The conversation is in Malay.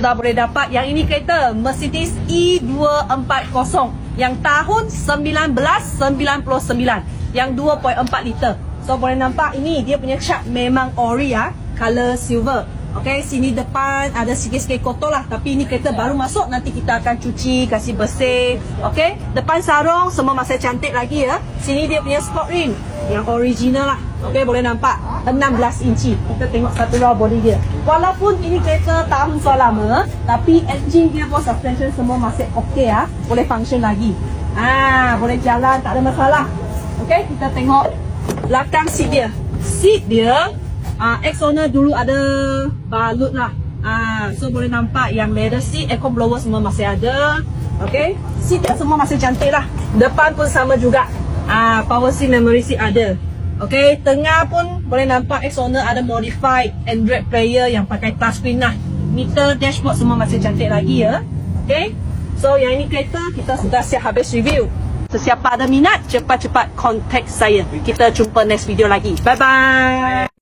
Sudah boleh dapat yang ini kereta Mercedes E240 yang tahun 1999 yang 2.4 liter. So boleh nampak ini dia punya cat memang ori ya, color silver. Okey, sini depan ada sikit-sikit kotor lah, tapi ini kereta baru masuk, nanti kita akan cuci, kasih bersih. Okey, depan sarung semua masih cantik lagi ya. Sini dia punya sport rim yang original lah. Okey, boleh nampak 16 inci. Kita tengok satu raw body dia. Walaupun ini kereta tahun so lama, tapi engine dia pun suspension semua masih okey ya. Boleh function lagi. Boleh jalan, tak ada masalah. Okey, kita tengok belakang seat dia. Seat dia ex-owner dulu ada balut lah. So boleh nampak yang leather seat, aircon blower semua masih ada. Okay, seat dia semua masih cantik lah. Depan pun sama juga. Power seat, memory seat ada. Okay, tengah pun boleh nampak ex-owner ada modified Android player yang pakai touchscreen lah. Meter, dashboard semua masih cantik lagi ya. Okay, so yang ini kereta kita sudah siap habis review. Sesiapa ada minat, cepat-cepat contact saya. Kita jumpa next video lagi. Bye-bye.